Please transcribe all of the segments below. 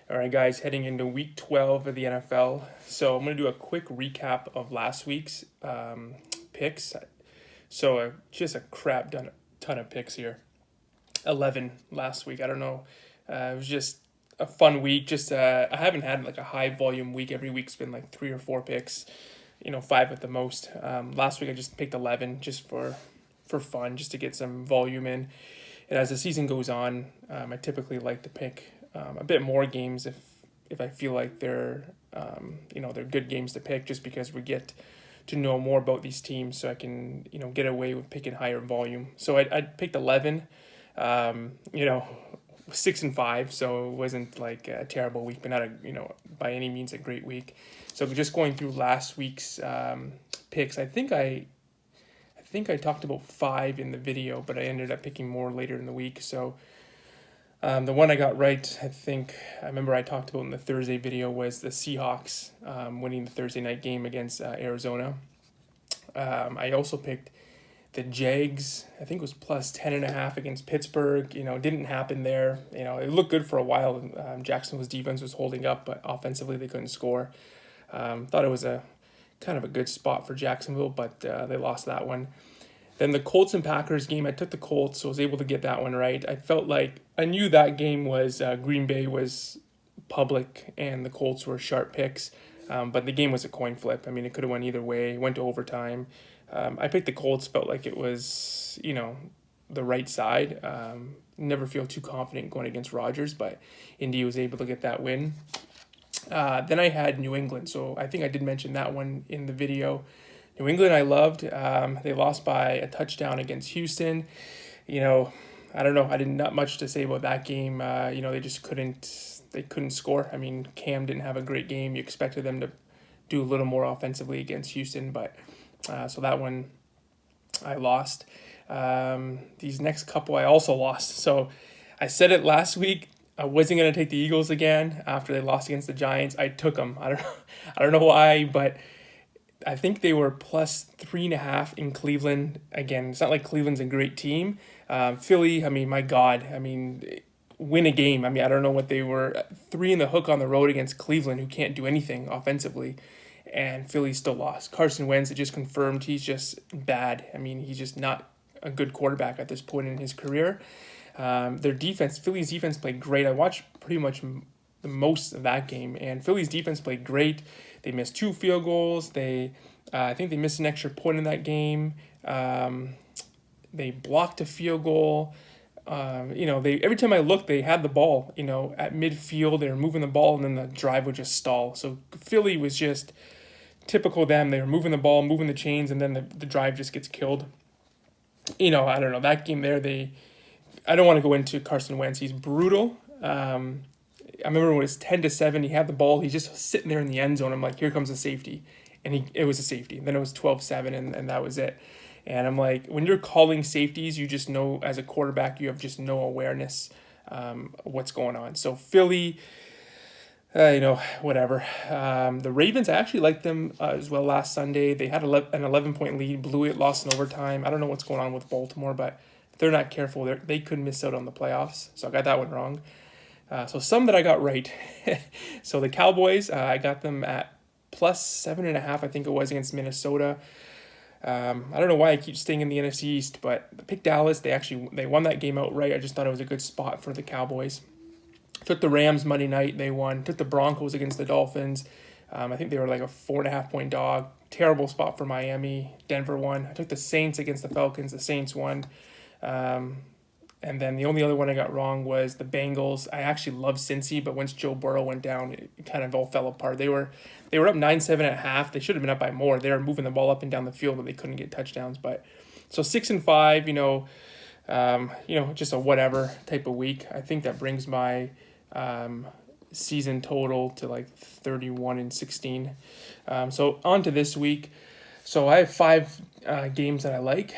All right, guys, heading into week 12 of the NFL. So I'm going to do a quick recap of last week's picks. So just a ton of picks here. 11 last week. I don't know. It was just a fun week. I haven't had like a high volume week. Every week's been like 3 or 4 picks, five at the most. Last week I just picked 11 just for fun, just to get some volume in. And as the season goes on, I typically like to pick a bit more games if I feel like they're good games to pick, just because we get to know more about these teams, so I can get away with picking higher volume. So I picked 11, um, you know, 6-5, so it wasn't like a terrible week, but not by any means a great week. So just going through last week's picks, I think I talked about five in the video, but I ended up picking more later in the week. So the one I got right, I remember I talked about in the Thursday video, was the Seahawks winning the Thursday night game against Arizona. I also picked the Jags. I think it was plus 10.5 against Pittsburgh. Didn't happen there. It looked good for a while. Jacksonville's defense was holding up, but offensively they couldn't score. Thought it was a kind of a good spot for Jacksonville, but they lost that one. Then the Colts and Packers game, I took the Colts, so I was able to get that one right. I felt like I knew that game was Green Bay was public and the Colts were sharp picks, but the game was a coin flip. I mean, it could have went either way. Went to overtime. I picked the Colts. Felt like it was the right side. Never feel too confident going against Rodgers, but Indy was able to get that win. Then I had New England, so I think I did mention that one in the video. New England I loved. They lost by a touchdown against Houston. I don't know. I did not much to say about that game. They just couldn't score. I mean, Cam didn't have a great game. You expected them to do a little more offensively against Houston, but so that one I lost. These next couple I also lost. So I said it last week. I wasn't going to take the Eagles again after they lost against the Giants. I took them. I don't know why, but I think they were plus 3.5 in Cleveland. Again, it's not like Cleveland's a great team. Philly, I mean, my God, I mean, win a game. I mean, I don't know what they were. 3 in the hook on the road against Cleveland, who can't do anything offensively, and Philly still lost. Carson Wentz, it just confirmed he's just bad. I mean, he's just not a good quarterback at this point in his career. Their defense, Philly's defense played great. I watched pretty much the most of that game, and Philly's defense played great. They missed 2 field goals. I think they missed an extra point in that game. They blocked a field goal. They every time I looked, they had the ball. At midfield, they were moving the ball, and then the drive would just stall. So Philly was just typical them. They were moving the ball, moving the chains, and then the drive just gets killed. I don't know, that game there. I don't want to go into Carson Wentz. He's brutal. I remember when it was 10-7, he had the ball. He's just sitting there in the end zone. I'm like, here comes a safety. And it was a safety. Then it was 12-7, and that was it. And I'm like, when you're calling safeties, you just know as a quarterback, you have just no awareness of what's going on. So Philly, whatever. The Ravens, I actually liked them as well last Sunday. They had an 11-point lead, blew it, lost in overtime. I don't know what's going on with Baltimore, but if they're not careful, they could miss out on the playoffs. So I got that one wrong. So some that I got right. So the Cowboys, I got them at plus 7.5, I think it was, against Minnesota. I don't know why I keep staying in the NFC East, but I picked Dallas. They won that game outright. I just thought it was a good spot for the Cowboys. Took the Rams Monday night. They won. Took the Broncos against the Dolphins. I think they were like a 4.5-point dog. Terrible spot for Miami. Denver won. I took the Saints against the Falcons. The Saints won. And then the only other one I got wrong was the Bengals. I actually love Cincy, but once Joe Burrow went down, it kind of all fell apart. They were up 9-7 at half. They should have been up by more. They were moving the ball up and down the field, but they couldn't get touchdowns. But so 6-5, just a whatever type of week. I think that brings my season total to like 31-16. So on to this week. So I have 5 games that I like.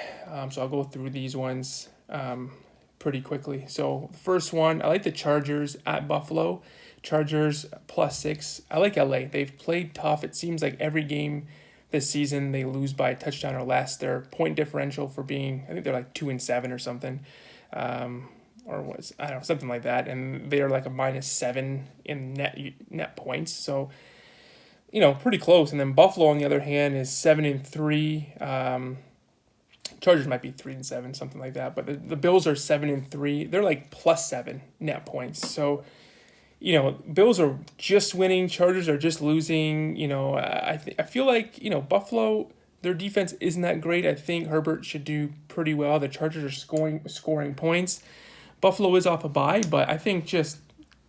So I'll go through these ones pretty quickly. So the first one, I like the Chargers at Buffalo. Chargers plus 6. I like LA. They've played tough. It seems like every game this season they lose by a touchdown or less. Their point differential for being, I think they're like 2-7 or something. or was, I don't know, something like that, and they're like a -7 in net points. So pretty close. And then Buffalo, on the other hand, is 7-3. Chargers might be 3-7, something like that. But the Bills are 7-3. They're like +7 net points. So Bills are just winning. Chargers are just losing. I feel like Buffalo, their defense isn't that great. I think Herbert should do pretty well. The Chargers are scoring points. Buffalo is off a bye, but I think just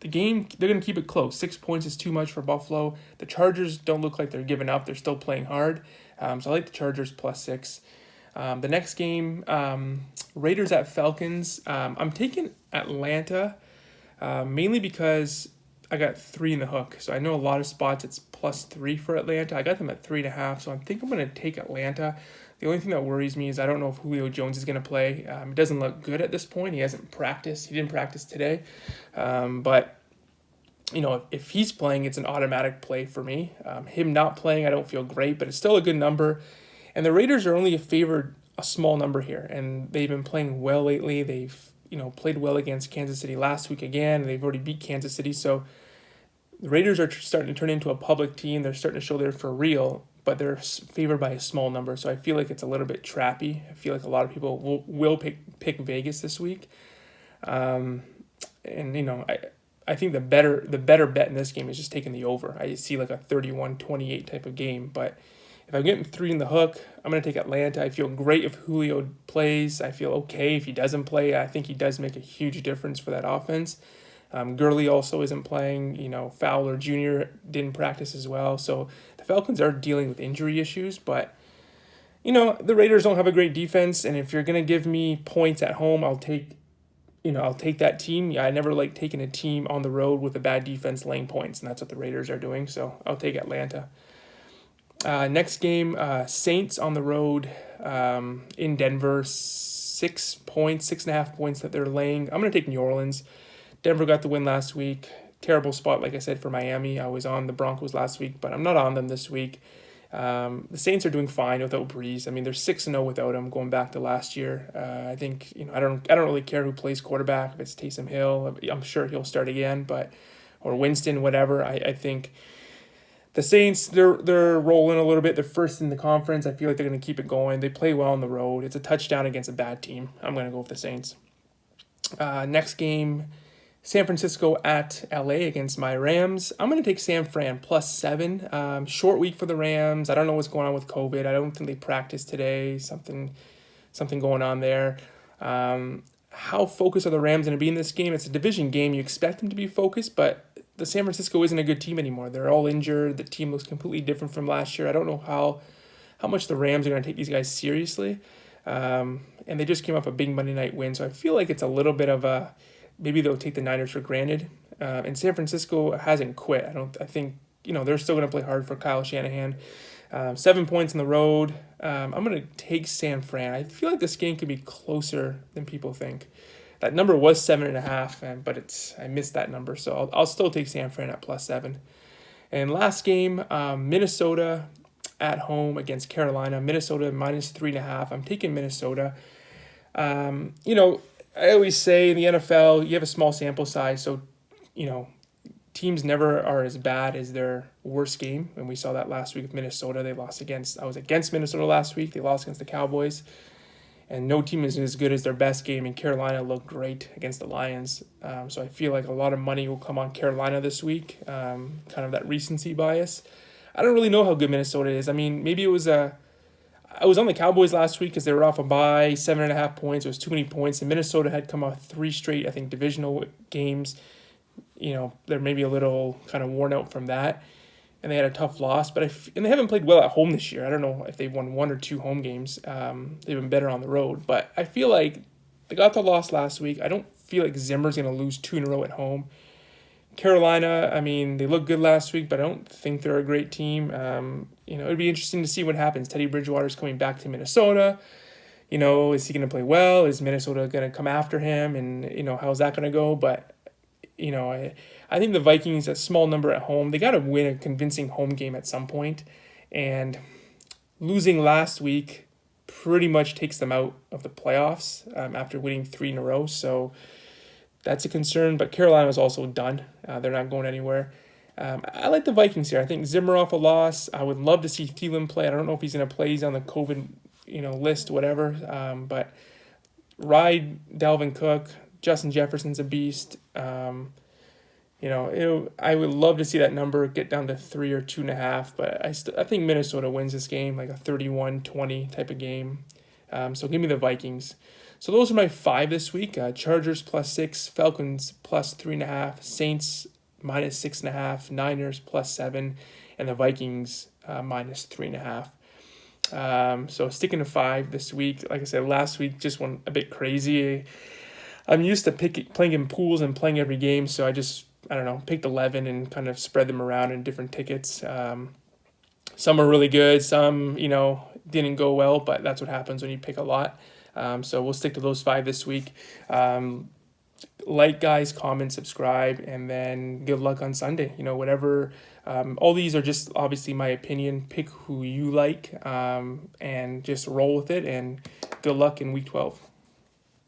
the game, they're going to keep it close. 6 points is too much for Buffalo. The Chargers don't look like they're giving up. They're still playing hard. So I like the Chargers +6. The next game, Raiders at Falcons. I'm taking Atlanta, mainly because I got 3 in the hook. So I know a lot of spots it's +3 for Atlanta. I got them at 3.5. So I think I'm going to take Atlanta. The only thing that worries me is I don't know if Julio Jones is going to play. It doesn't look good at this point. He hasn't practiced. He didn't practice today. But if he's playing, it's an automatic play for me. Him not playing, I don't feel great, but it's still a good number. And the Raiders are only favored a small number here, and they've been playing well lately. They've played well against Kansas City last week again. They've already beat Kansas City, so the Raiders are starting to turn into a public team. They're starting to show they're for real, but they're favored by a small number. So I feel like it's a little bit trappy. I feel like a lot of people will pick Vegas this week, and I think the better bet in this game is just taking the over. I see like a 31-28 type of game, but if I'm getting 3 in the hook, I'm going to take Atlanta. I feel great if Julio plays. I feel okay if he doesn't play. I think he does make a huge difference for that offense. Gurley also isn't playing. Fowler Jr. didn't practice as well. So the Falcons are dealing with injury issues, but the Raiders don't have a great defense. And if you're going to give me points at home, I'll take that team. Yeah, I never like taking a team on the road with a bad defense laying points, and that's what the Raiders are doing. So I'll take Atlanta. Next game, Saints on the road in Denver, 6 points, 6.5 points that they're laying. I'm going to take New Orleans. Denver got the win last week. Terrible spot, like I said, for Miami. I was on the Broncos last week, but I'm not on them this week. The Saints are doing fine without Breeze. I mean, they're 6-0 without him going back to last year. I think I don't really care who plays quarterback. If it's Taysom Hill, I'm sure he'll start again, or Winston, whatever. I think the Saints, they're rolling a little bit. They're first in the conference. I feel like they're going to keep it going. They play well on the road. It's a touchdown against a bad team. I'm going to go with the Saints. Next game, San Francisco at LA against my Rams. I'm going to take San Fran +7. Short week for the Rams. I don't know what's going on with COVID. I don't think they practiced today. Something going on there. How focused are the Rams going to be in this game? It's a division game. You expect them to be focused, but the San Francisco isn't a good team anymore. They're all injured. The team looks completely different from last year. I don't know how much the Rams are going to take these guys seriously. And they just came off a big Monday night win, so I feel like it's a little bit of a maybe they'll take the Niners for granted. And San Francisco hasn't quit. I think they're still going to play hard for Kyle Shanahan. 7 points on the road. I'm going to take San Fran. I feel like this game could be closer than people think. That number was 7.5, but I missed that number, so I'll still take San Fran at +7. And last game, Minnesota at home against Carolina. Minnesota -3.5. I'm taking Minnesota. I always say in the NFL, you have a small sample size, so teams never are as bad as their worst game, and we saw that last week with Minnesota. I was against Minnesota last week. They lost against the Cowboys. And no team is as good as their best game, and Carolina looked great against the Lions. So I feel like a lot of money will come on Carolina this week, kind of that recency bias. I don't really know how good Minnesota is. I mean, maybe I was on the Cowboys last week because they were off a bye, 7.5 points. It was too many points, and Minnesota had come off 3 straight, I think, divisional games. They're maybe a little kind of worn out from that. And they had a tough loss, and they haven't played well at home this year. I don't know if they've won 1 or 2 home games. They've been better on the road, but I feel like they got the loss last week. I don't feel like Zimmer's going to lose 2 in a row at home. Carolina, I mean, they looked good last week, but I don't think they're a great team. It'd be interesting to see what happens. Teddy Bridgewater's coming back to Minnesota. Is he going to play well? Is Minnesota going to come after him? And, how's that going to go? But, I think the Vikings, a small number at home, they got to win a convincing home game at some point. And losing last week pretty much takes them out of the playoffs after winning 3 in a row. So, that's a concern. But Carolina is also done. They're not going anywhere. I like the Vikings here. I think Zimmer off a loss. I would love to see Thielen play. I don't know if he's going to play. He's on the COVID, list, whatever. But ride Dalvin Cook. Justin Jefferson's a beast. I would love to see that number get down to 3 or 2.5, but I think Minnesota wins this game, like a 31-20 type of game. So give me the Vikings. So those are my 5 this week. Chargers +6, Falcons +3.5, Saints -6.5, Niners +7, and the Vikings -3.5. So sticking to 5 this week. Like I said, last week just went a bit crazy. I'm used to playing in pools and playing every game, so I don't know, picked 11 and kind of spread them around in different tickets. Some are really good, some, didn't go well, but that's what happens when you pick a lot. So we'll stick to those 5 this week. Like, guys, comment, subscribe, and then good luck on Sunday. Whatever. All these are just obviously my opinion. Pick who you like, and just roll with it, and good luck in week 12.